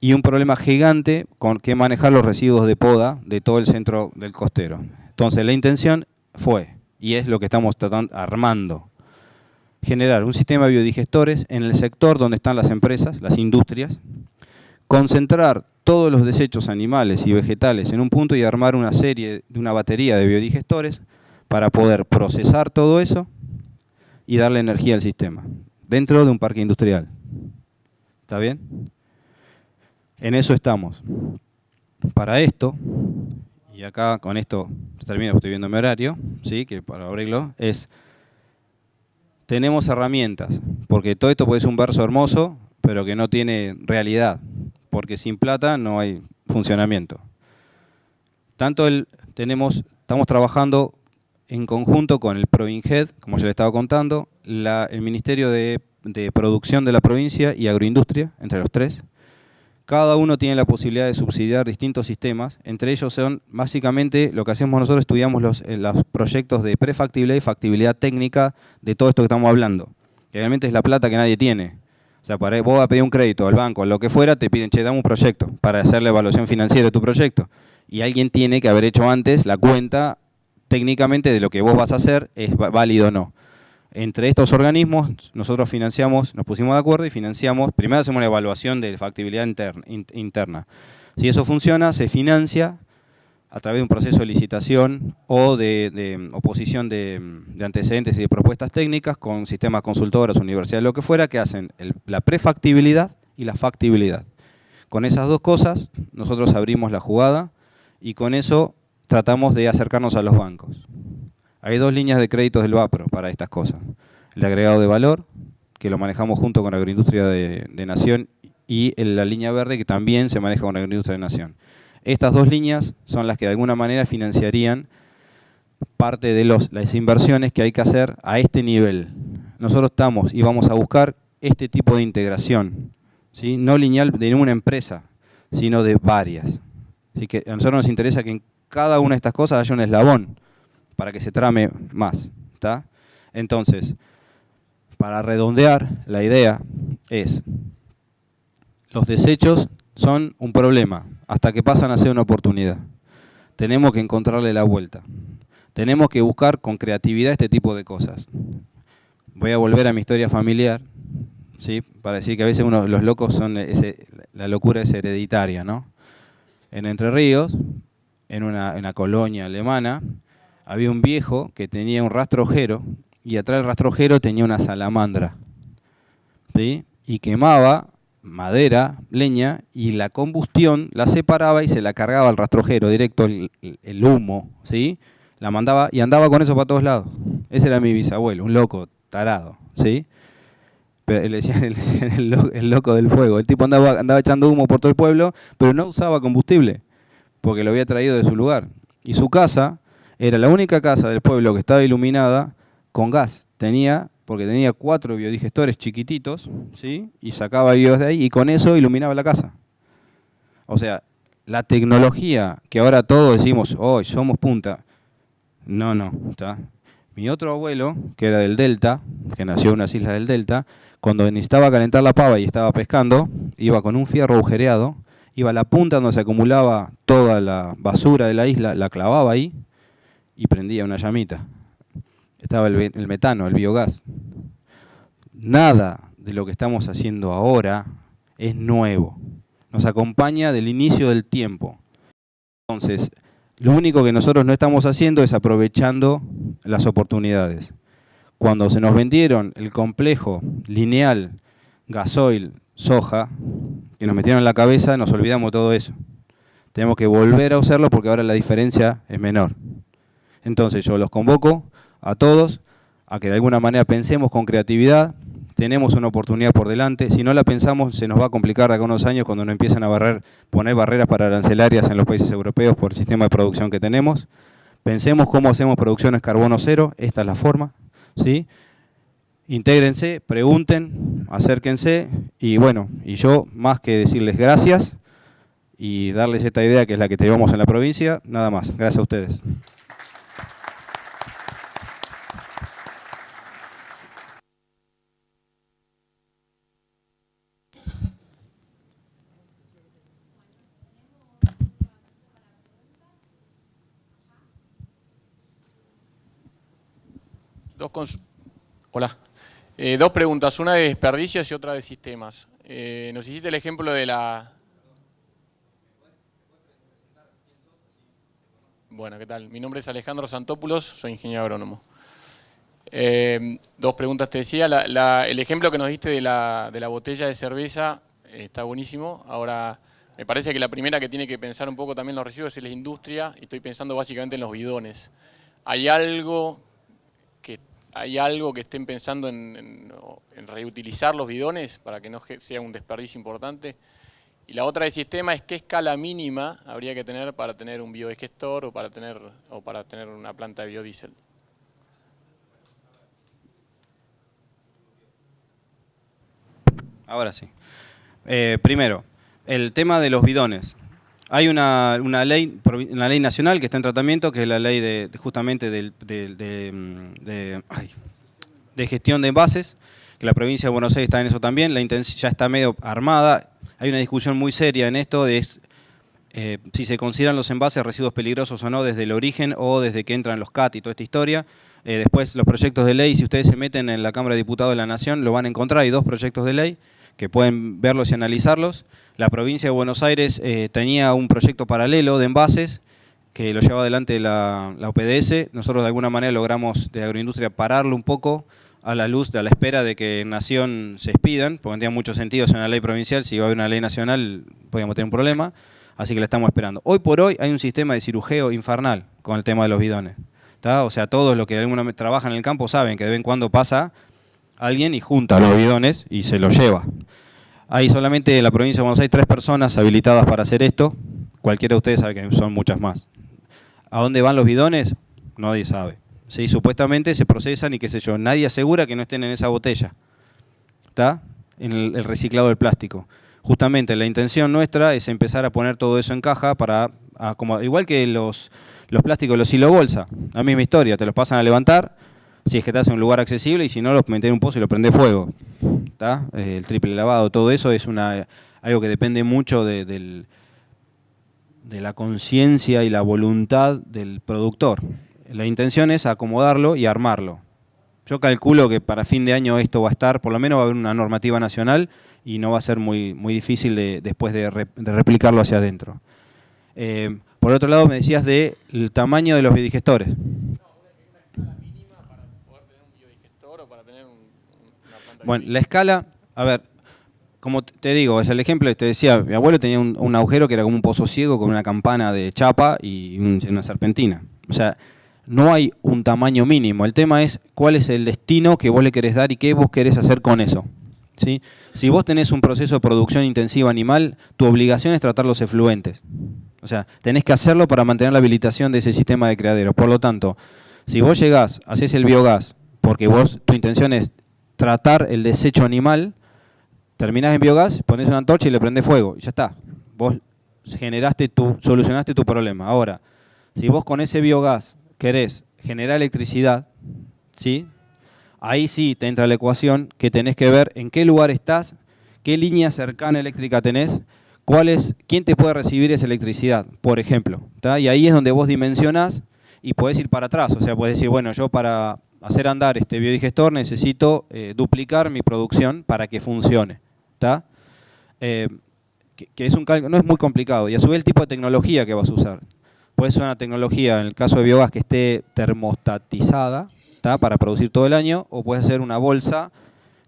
y un problema gigante con que manejar los residuos de poda de todo el centro del costero. Entonces la intención fue, y es lo que estamos armando, generar un sistema de biodigestores en el sector donde están las empresas, las industrias, concentrar todos los desechos animales y vegetales en un punto y armar una batería de biodigestores para poder procesar todo eso y darle energía al sistema, dentro de un parque industrial. ¿Está bien? En eso estamos. Para esto, y acá con esto termino, estoy viendo mi horario, ¿sí? Que para abrirlo, tenemos herramientas, porque todo esto puede ser un verso hermoso, pero que no tiene realidad, porque sin plata no hay funcionamiento. Estamos trabajando en conjunto con el Proinhed, como ya le estaba contando, el Ministerio de Producción de la provincia y Agroindustria, entre los 3. Cada uno tiene la posibilidad de subsidiar distintos sistemas. Entre ellos son, básicamente, lo que hacemos nosotros, estudiamos los proyectos de prefactibilidad y factibilidad técnica de todo esto que estamos hablando. Que realmente es la plata que nadie tiene. O sea, vos vas a pedir un crédito al banco, a lo que fuera, te piden, che, dame un proyecto para hacer la evaluación financiera de tu proyecto. Y alguien tiene que haber hecho antes la cuenta técnicamente de lo que vos vas a hacer, es válido o no. Entre estos organismos, nosotros financiamos, nos pusimos de acuerdo y financiamos, primero hacemos una evaluación de factibilidad interna. Si eso funciona, se financia a través de un proceso de licitación o de oposición de antecedentes y de propuestas técnicas con sistemas consultoras, universidades, lo que fuera, que hacen la prefactibilidad y la factibilidad. Con esas dos cosas, nosotros abrimos la jugada y con eso tratamos de acercarnos a los bancos. Hay 2 líneas de créditos del VAPRO para estas cosas. El de agregado de valor, que lo manejamos junto con la Agroindustria de Nación, y la línea verde, que también se maneja con la Agroindustria de Nación. Estas 2 líneas son las que de alguna manera financiarían parte de las inversiones que hay que hacer a este nivel. Nosotros estamos y vamos a buscar este tipo de integración, ¿sí? No lineal de una empresa, sino de varias. Así que a nosotros nos interesa que en cada una de estas cosas haya un eslabón, para que se trame más, ¿está? Entonces, para redondear, la idea es, los desechos son un problema, hasta que pasan a ser una oportunidad. Tenemos que encontrarle la vuelta. Tenemos que buscar con creatividad este tipo de cosas. Voy a volver a mi historia familiar, ¿sí? Para decir que a veces los locos la locura es hereditaria, ¿no? En Entre Ríos, en una colonia alemana, había un viejo que tenía un rastrojero y atrás del rastrojero tenía una salamandra, ¿sí? Y quemaba madera, leña, y la combustión la separaba y se la cargaba al rastrojero, directo el humo, ¿sí? La mandaba y andaba con eso para todos lados. Ese era mi bisabuelo, un loco, tarado, ¿sí? Pero le decían el loco del fuego. El tipo andaba echando humo por todo el pueblo, pero no usaba combustible, porque lo había traído de su lugar. Y su casa era la única casa del pueblo que estaba iluminada con gas. Porque tenía 4 biodigestores chiquititos, ¿sí? Y sacaba bios de ahí y con eso iluminaba la casa. O sea, la tecnología que ahora todos decimos, hoy somos punta. No, ¿está? Mi otro abuelo, que era del Delta, que nació en unas islas del Delta, cuando necesitaba calentar la pava y estaba pescando, iba con un fierro agujereado, iba a la punta donde se acumulaba toda la basura de la isla, la clavaba ahí y prendía una llamita. Estaba el metano, el biogás. Nada de lo que estamos haciendo ahora es nuevo. Nos acompaña del inicio del tiempo. Entonces, lo único que nosotros no estamos haciendo es aprovechando las oportunidades. Cuando se nos vendieron el complejo lineal, gasoil, soja, que nos metieron en la cabeza, nos olvidamos de todo eso. Tenemos que volver a usarlo porque ahora la diferencia es menor. Entonces yo los convoco a todos a que de alguna manera pensemos con creatividad. Tenemos una oportunidad por delante. Si no la pensamos, se nos va a complicar de acá a unos años cuando nos empiezan a poner barreras para arancelarias en los países europeos por el sistema de producción que tenemos. Pensemos cómo hacemos producciones carbono cero. Esta es la forma, ¿sí? Intégrense, pregunten, acérquense y bueno, y yo más que decirles gracias y darles esta idea que es la que llevamos en la provincia, nada más. Gracias a ustedes. Hola. Dos preguntas, una de desperdicios y otra de sistemas. Nos hiciste el ejemplo de la... Bueno, ¿qué tal? Mi nombre es Alejandro Santopoulos, soy ingeniero agrónomo. Dos preguntas te decía. El ejemplo que nos diste de la botella de cerveza está buenísimo. Ahora, me parece que la primera que tiene que pensar un poco también los residuos es la industria, y estoy pensando básicamente en los bidones. ¿Hay algo que estén pensando en reutilizar los bidones para que no sea un desperdicio importante? Y la otra de sistema es qué escala mínima habría que tener para tener un biodigestor o para tener una planta de biodiesel. Ahora sí. Primero, el tema de los bidones. Hay una ley nacional que está en tratamiento, que es la ley justamente de gestión de envases, que la provincia de Buenos Aires está en eso también. La intención ya está medio armada. Hay una discusión muy seria en esto de si se consideran los envases residuos peligrosos o no desde el origen o desde que entran los CAT y toda esta historia. Después los proyectos de ley, si ustedes se meten en la Cámara de Diputados de la Nación, lo van a encontrar. Hay 2 proyectos de ley que pueden verlos y analizarlos. La provincia de Buenos Aires tenía un proyecto paralelo de envases que lo llevaba adelante la OPDS. Nosotros de alguna manera logramos de agroindustria pararlo un poco a la espera de que en Nación se expidan, porque no tenía mucho sentido en una ley provincial. Si iba a haber una ley nacional podíamos tener un problema, así que la estamos esperando. Hoy por hoy hay un sistema de cirujeo infernal con el tema de los bidones, ¿tá? O sea, todos los que de alguna manera trabajan en el campo saben que de vez en cuando pasa alguien y junta los bidones y se los lleva. Hay solamente en la provincia de Buenos Aires 3 personas habilitadas para hacer esto. Cualquiera de ustedes sabe que son muchas más. ¿A dónde van los bidones? Nadie sabe. Sí, supuestamente se procesan y qué sé yo. Nadie asegura que no estén en esa botella. ¿Está? En el reciclado del plástico. Justamente la intención nuestra es empezar a poner todo eso en caja igual que los plásticos, los hilo bolsa. La misma historia, te los pasan a levantar, si es que estás en un lugar accesible, y si no, los metés en un pozo y lo prendés fuego. ¿Está? El triple lavado, todo eso es algo que depende mucho de la conciencia y la voluntad del productor. La intención es acomodarlo y armarlo. Yo calculo que para fin de año esto va a estar, por lo menos va a haber una normativa nacional y no va a ser muy difícil después de replicarlo hacia adentro. Por otro lado, me decías del tamaño de los biodigestores. Bueno, la escala, a ver, como te digo, es el ejemplo que te decía, mi abuelo tenía un agujero que era como un pozo ciego con una campana de chapa y una serpentina. O sea, no hay un tamaño mínimo. El tema es cuál es el destino que vos le querés dar y qué vos querés hacer con eso. ¿Sí? Si vos tenés un proceso de producción intensiva animal, tu obligación es tratar los efluentes. O sea, tenés que hacerlo para mantener la habilitación de ese sistema de criaderos. Por lo tanto, si vos llegás, hacés el biogás, porque tu intención es tratar el desecho animal, terminás en biogás, ponés una antorcha y le prendés fuego, y ya está. Vos solucionaste tu problema. Ahora, si vos con ese biogás querés generar electricidad, ¿sí? Ahí sí te entra la ecuación que tenés que ver en qué lugar estás, qué línea cercana eléctrica tenés, quién te puede recibir esa electricidad, por ejemplo. ¿Tá? Y ahí es donde vos dimensionás y podés ir para atrás. O sea, podés decir, bueno, yo para hacer andar este biodigestor necesito duplicar mi producción para que funcione. ¿Tá? Que es no es muy complicado. Y a su vez el tipo de tecnología que vas a usar. Puede ser una tecnología, en el caso de biogás, que esté termostatizada, ¿tá? Para producir todo el año, o puede ser una bolsa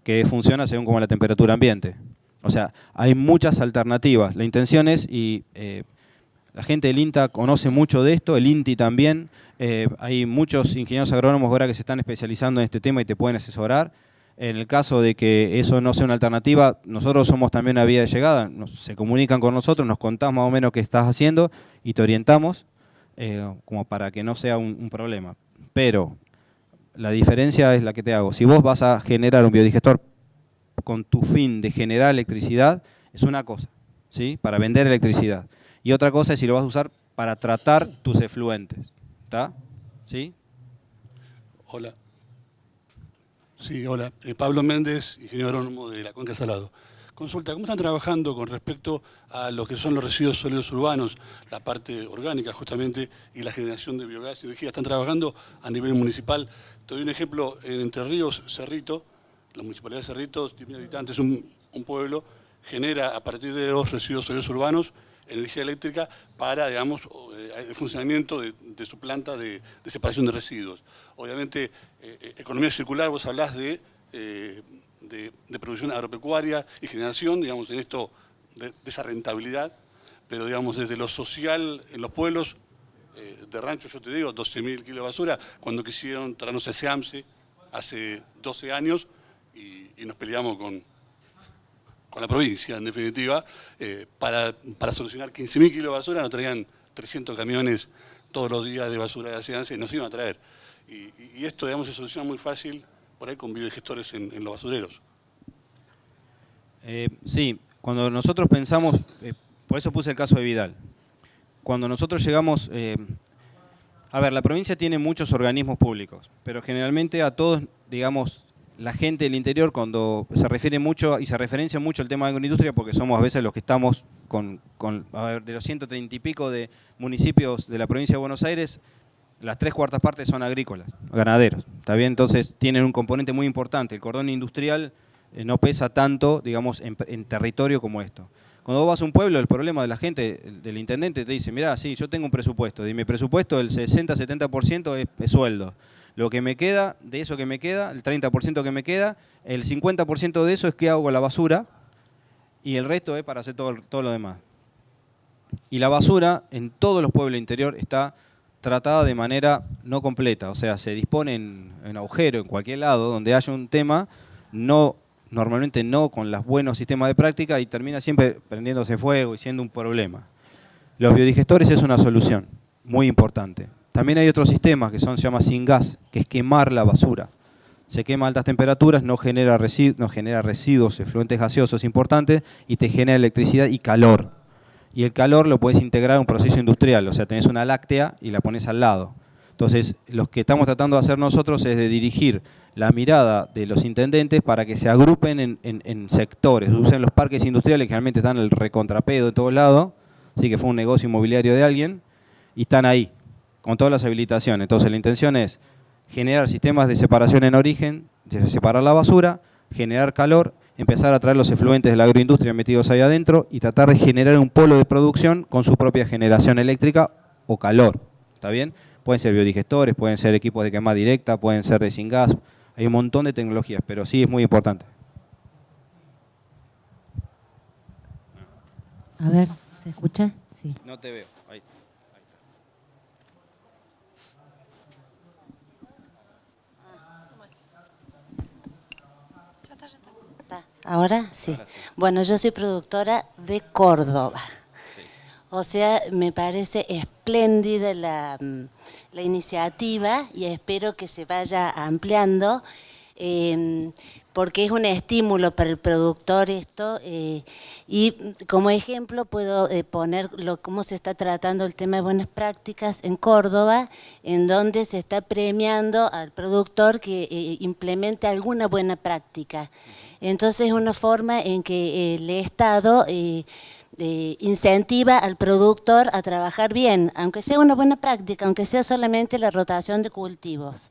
que funciona según como la temperatura ambiente. O sea, hay muchas alternativas. La intención es, la gente del INTA conoce mucho de esto, el INTI también, hay muchos ingenieros agrónomos ahora que se están especializando en este tema y te pueden asesorar. En el caso de que eso no sea una alternativa, nosotros somos también una vía de llegada, se comunican con nosotros, nos contás más o menos qué estás haciendo y te orientamos como para que no sea un problema. Pero la diferencia es la que te hago. Si vos vas a generar un biodigestor con tu fin de generar electricidad, es una cosa, ¿sí? Para vender electricidad. Y otra cosa es si lo vas a usar para tratar tus efluentes. ¿Está? ¿Sí? Hola. Sí, hola. Pablo Méndez, ingeniero agrónomo de la Cuenca Salado. Consulta, ¿cómo están trabajando con respecto a lo que son los residuos sólidos urbanos, la parte orgánica justamente, y la generación de biogás y energía? ¿Están trabajando a nivel municipal? Te doy un ejemplo, en Entre Ríos, Cerrito, la municipalidad de Cerrito, 10.000 habitantes, un pueblo, genera a partir de los residuos sólidos urbanos energía eléctrica para, digamos, el funcionamiento de su planta de separación de residuos. Obviamente, economía circular, vos hablás de producción agropecuaria y generación, digamos, en esto de esa rentabilidad, pero, digamos, desde lo social en los pueblos, de rancho, yo te digo, 12.000 kilos de basura, cuando quisieron traernos el SEAMSE hace 12 años y nos peleamos con la provincia, en definitiva, para solucionar 15.000 kilos de basura, nos traían 300 camiones todos los días de basura de la SEAMSE, nos iban a traer. Y esto, digamos, se soluciona muy fácil por ahí con biodigestores en los basureros. Sí, cuando nosotros pensamos, por eso puse el caso de Vidal. Cuando nosotros llegamos, a ver, la provincia tiene muchos organismos públicos, pero generalmente a todos, digamos, la gente del interior cuando se refiere mucho y se referencia mucho al tema de agroindustria porque somos a veces los que estamos a ver, de los 130 y pico de municipios de la provincia de Buenos Aires, las 3/4 partes son agrícolas, ganaderos, ¿está bien? Entonces tienen un componente muy importante. El cordón industrial no pesa tanto, digamos, en territorio como esto. Cuando vos vas a un pueblo, el problema de la gente, del intendente, te dice, mirá, sí, yo tengo un presupuesto, de mi presupuesto el 60-70% es sueldo. Lo que me queda, de eso que me queda, el 30% que me queda, el 50% de eso es qué hago con la basura y el resto es para hacer todo lo demás. Y la basura en todos los pueblos del interior está tratada de manera no completa, o sea, se dispone en agujero, en cualquier lado donde haya un tema, normalmente no con los buenos sistemas de práctica y termina siempre prendiéndose fuego y siendo un problema. Los biodigestores es una solución muy importante. También hay otros sistemas que se llama sin gas, que es quemar la basura. Se quema a altas temperaturas, no genera residuos, efluentes gaseosos importantes y te genera electricidad y calor. Y el calor lo puedes integrar a un proceso industrial, o sea, tenés una láctea y la pones al lado. Entonces, lo que estamos tratando de hacer nosotros es de dirigir la mirada de los intendentes para que se agrupen en sectores, usen los parques industriales que realmente están en el recontrapedo de todos lados, así que fue un negocio inmobiliario de alguien, y están ahí, con todas las habilitaciones. Entonces la intención es generar sistemas de separación en origen, de separar la basura, generar calor, empezar a traer los efluentes de la agroindustria metidos ahí adentro y tratar de generar un polo de producción con su propia generación eléctrica o calor. ¿Está bien? Pueden ser biodigestores, pueden ser equipos de quema directa, pueden ser de sin gas. Hay un montón de tecnologías, pero sí es muy importante. A ver, ¿se escucha? Sí. No te veo. Ahí. ¿Ahora? Sí. Ahora sí. Bueno, yo soy productora de Córdoba. Sí. O sea, me parece espléndida la iniciativa y espero que se vaya ampliando, porque es un estímulo para el productor esto, y como ejemplo puedo poner cómo se está tratando el tema de buenas prácticas en Córdoba, en donde se está premiando al productor que implemente alguna buena práctica. Entonces es una forma en que el Estado incentiva al productor a trabajar bien, aunque sea una buena práctica, aunque sea solamente la rotación de cultivos.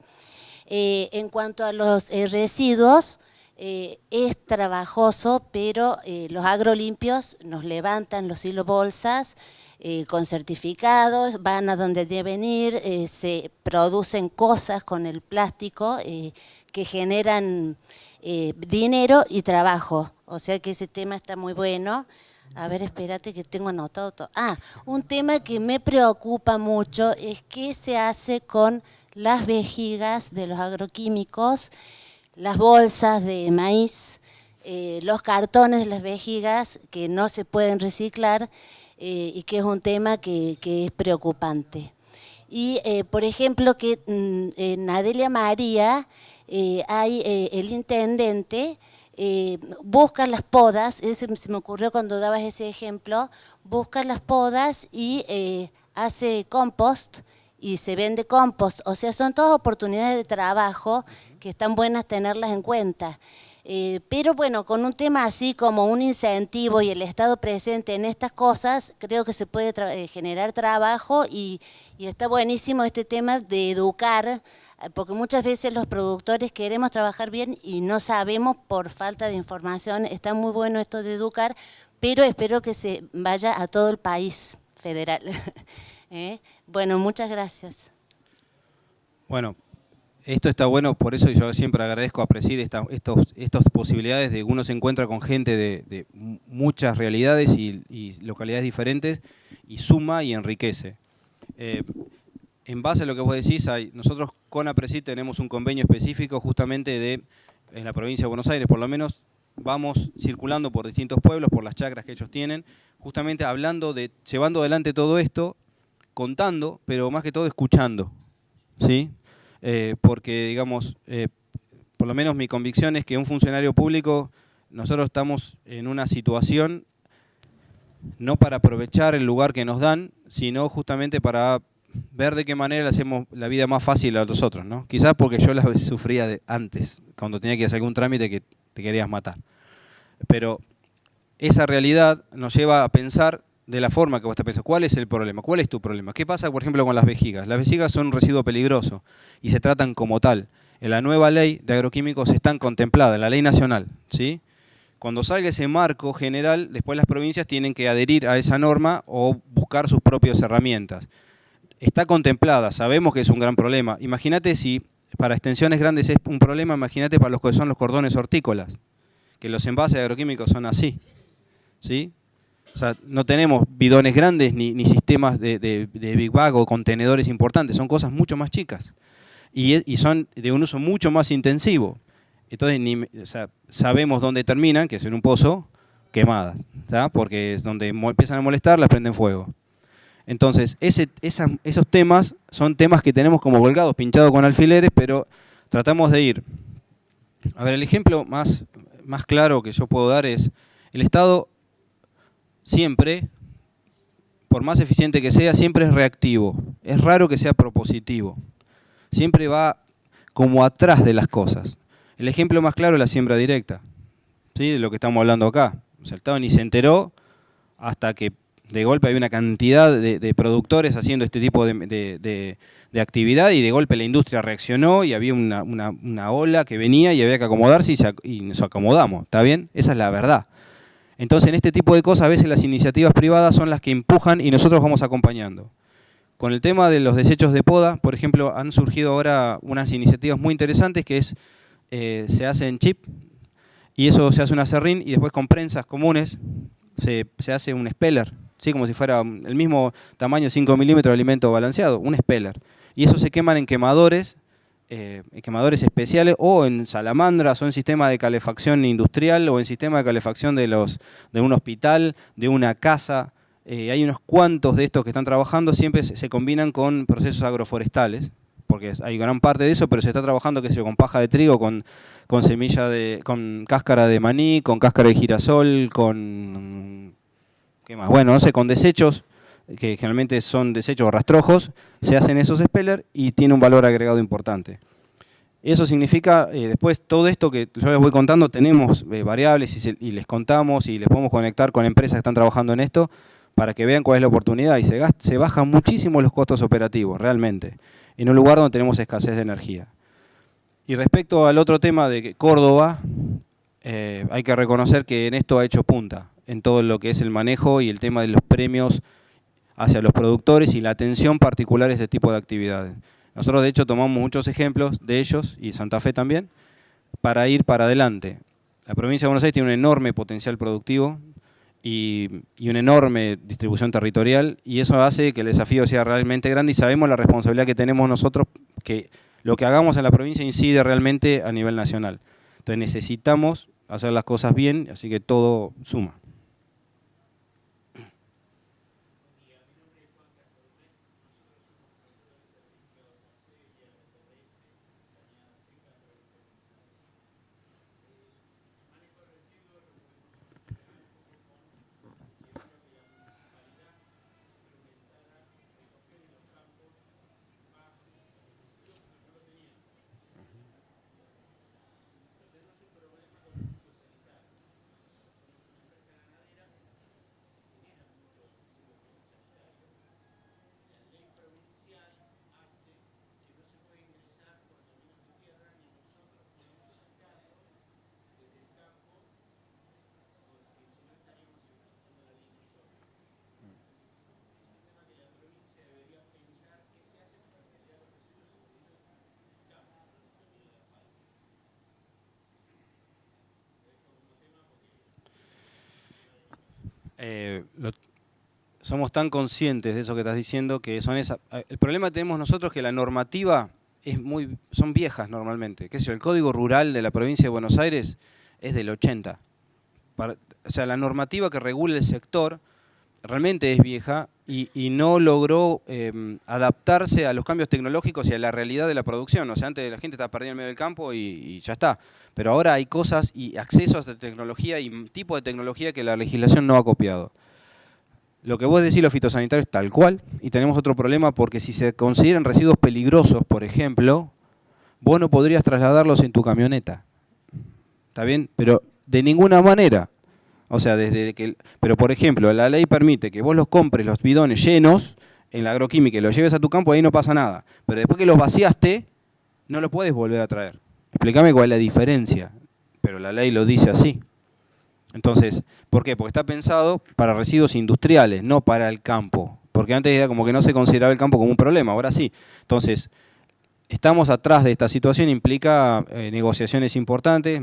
En cuanto a los residuos, es trabajoso, pero los agrolimpios nos levantan los silobolsas con certificados, van a donde deben ir, se producen cosas con el plástico que generan dinero y trabajo. O sea que ese tema está muy bueno. A ver, espérate que tengo anotado todo. Un tema que me preocupa mucho es qué se hace con las vejigas de los agroquímicos, las bolsas de maíz, los cartones de las vejigas que no se pueden reciclar y que es un tema que es preocupante. Y, por ejemplo, que en Adelia María hay el intendente, busca las podas, se me ocurrió cuando dabas ese ejemplo, busca las podas y hace compost y se vende compost. O sea, son todas oportunidades de trabajo que están buenas tenerlas en cuenta. Pero bueno, con un tema así como un incentivo y el Estado presente en estas cosas, creo que se puede generar trabajo y está buenísimo este tema de educar, porque muchas veces los productores queremos trabajar bien y no sabemos por falta de información. Está muy bueno esto de educar, pero espero que se vaya a todo el país federal. Bueno, muchas gracias. Bueno, esto está bueno, por eso yo siempre agradezco a Preside estas posibilidades de que uno se encuentra con gente de muchas realidades y localidades diferentes y suma y enriquece. En base a lo que vos decís, nosotros con APRESID tenemos un convenio específico justamente en la provincia de Buenos Aires, por lo menos vamos circulando por distintos pueblos, por las chacras que ellos tienen, justamente llevando adelante todo esto, contando, pero más que todo escuchando, ¿sí? Porque, digamos, por lo menos mi convicción es que un funcionario público, nosotros estamos en una situación no para aprovechar el lugar que nos dan, sino justamente para ver de qué manera le hacemos la vida más fácil a nosotros, ¿no? Quizás porque yo la sufría antes, cuando tenía que hacer algún trámite que te querías matar. Pero esa realidad nos lleva a pensar de la forma que vos te pensás. ¿Cuál es el problema? ¿Cuál es tu problema? ¿Qué pasa, por ejemplo, con las vejigas? Las vejigas son un residuo peligroso y se tratan como tal. En la nueva ley de agroquímicos están contempladas, en la ley nacional, ¿sí? Cuando salga ese marco general, después las provincias tienen que adherir a esa norma o buscar sus propias herramientas. Está contemplada, sabemos que es un gran problema. Imagínate si para extensiones grandes es un problema, imagínate para los que son los cordones hortícolas, que los envases agroquímicos son así, ¿sí? O sea, no tenemos bidones grandes ni sistemas de Big Bag o contenedores importantes, son cosas mucho más chicas y son de un uso mucho más intensivo. Entonces, sabemos dónde terminan, que es en un pozo, quemadas, ¿tá? Porque es donde empiezan a molestar, las prenden fuego. Entonces, esos temas son temas que tenemos como colgados, pinchados con alfileres, pero tratamos de ir. A ver, el ejemplo más claro que yo puedo dar es, el Estado siempre, por más eficiente que sea, siempre es reactivo. Es raro que sea propositivo. Siempre va como atrás de las cosas. El ejemplo más claro es la siembra directa, ¿sí? De lo que estamos hablando acá. O sea, el Estado ni se enteró hasta que de golpe hay una cantidad de productores haciendo este tipo de actividad y de golpe la industria reaccionó y había una ola que venía y había que acomodarse y nos acomodamos, ¿está bien? Esa es la verdad. Entonces, en este tipo de cosas, a veces las iniciativas privadas son las que empujan y nosotros vamos acompañando. Con el tema de los desechos de poda, por ejemplo, han surgido ahora unas iniciativas muy interesantes que es, se hace en chip y eso se hace un aserrín y después con prensas comunes se hace un speller, ¿sí? Como si fuera el mismo tamaño, 5 milímetros de alimento balanceado, un speller. Y eso se queman en quemadores especiales o en salamandras o en sistema de calefacción industrial o en sistema de calefacción de un hospital, de una casa. Hay unos cuantos de estos que están trabajando, siempre se combinan con procesos agroforestales, porque hay gran parte de eso, pero se está trabajando, qué sé yo, con paja de trigo, con con cáscara de maní, con cáscara de girasol, con ¿qué más? Bueno, no sé, con desechos, que generalmente son desechos rastrojos, se hacen esos spellers y tiene un valor agregado importante. Eso significa, después todo esto que yo les voy contando, tenemos variables y les contamos y les podemos conectar con empresas que están trabajando en esto para que vean cuál es la oportunidad y se bajan muchísimo los costos operativos, realmente, en un lugar donde tenemos escasez de energía. Y respecto al otro tema de Córdoba, hay que reconocer que en esto ha hecho punta, en todo lo que es el manejo y el tema de los premios hacia los productores y la atención particular a este tipo de actividades. Nosotros de hecho tomamos muchos ejemplos de ellos, y Santa Fe también, para ir para adelante. La provincia de Buenos Aires tiene un enorme potencial productivo y una enorme distribución territorial, y eso hace que el desafío sea realmente grande, y sabemos la responsabilidad que tenemos nosotros, que lo que hagamos en la provincia incide realmente a nivel nacional. Entonces necesitamos hacer las cosas bien, así que todo suma. Somos tan conscientes de eso que estás diciendo que son esas. El problema que tenemos nosotros es que la normativa son viejas normalmente. ¿Qué sé yo? El Código Rural de la provincia de Buenos Aires es del 80. O sea, la normativa que regula el sector realmente es vieja y no logró adaptarse a los cambios tecnológicos y a la realidad de la producción. O sea, antes la gente estaba perdida en medio del campo y ya está. Pero ahora hay cosas y accesos de tecnología y tipo de tecnología que la legislación no ha copiado. Lo que vos decís, lo fitosanitario, es tal cual, y tenemos otro problema porque si se consideran residuos peligrosos, por ejemplo, vos no podrías trasladarlos en tu camioneta. ¿Está bien? Pero de ninguna manera. O sea, pero por ejemplo, la ley permite que vos los compres, los bidones llenos, en la agroquímica y los lleves a tu campo, ahí no pasa nada. Pero después que los vaciaste, no lo puedes volver a traer. Explícame cuál es la diferencia. Pero la ley lo dice así. Entonces, ¿por qué? Porque está pensado para residuos industriales, no para el campo. Porque antes era como que no se consideraba el campo como un problema, ahora sí. Entonces, estamos atrás de esta situación, implica negociaciones importantes,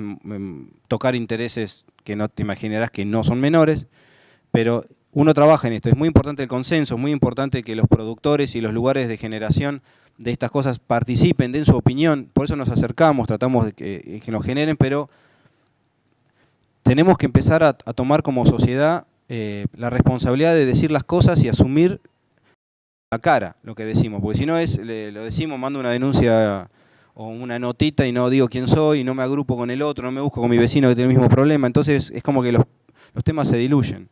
tocar intereses que no te imaginarás que no son menores, pero uno trabaja en esto. Es muy importante el consenso, es muy importante que los productores y los lugares de generación de estas cosas participen, den su opinión, por eso nos acercamos, tratamos de que nos generen, pero tenemos que empezar a tomar como sociedad la responsabilidad de decir las cosas y asumir la cara lo que decimos, porque si no lo decimos, mando una denuncia o una notita y no digo quién soy, y no me agrupo con el otro, no me busco con mi vecino que tiene el mismo problema, entonces es como que los temas se diluyen.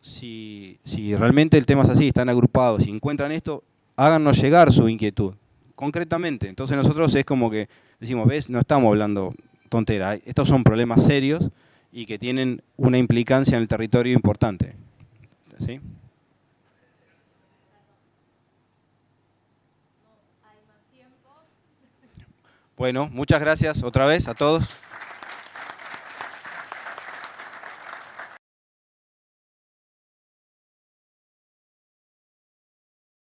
Si realmente el tema es así, están agrupados y encuentran esto, háganos llegar su inquietud, concretamente. Entonces nosotros es como que decimos, ¿ves? No estamos hablando tontera, estos son problemas serios y que tienen una implicancia en el territorio importante. ¿Sí? Bueno, muchas gracias otra vez a todos.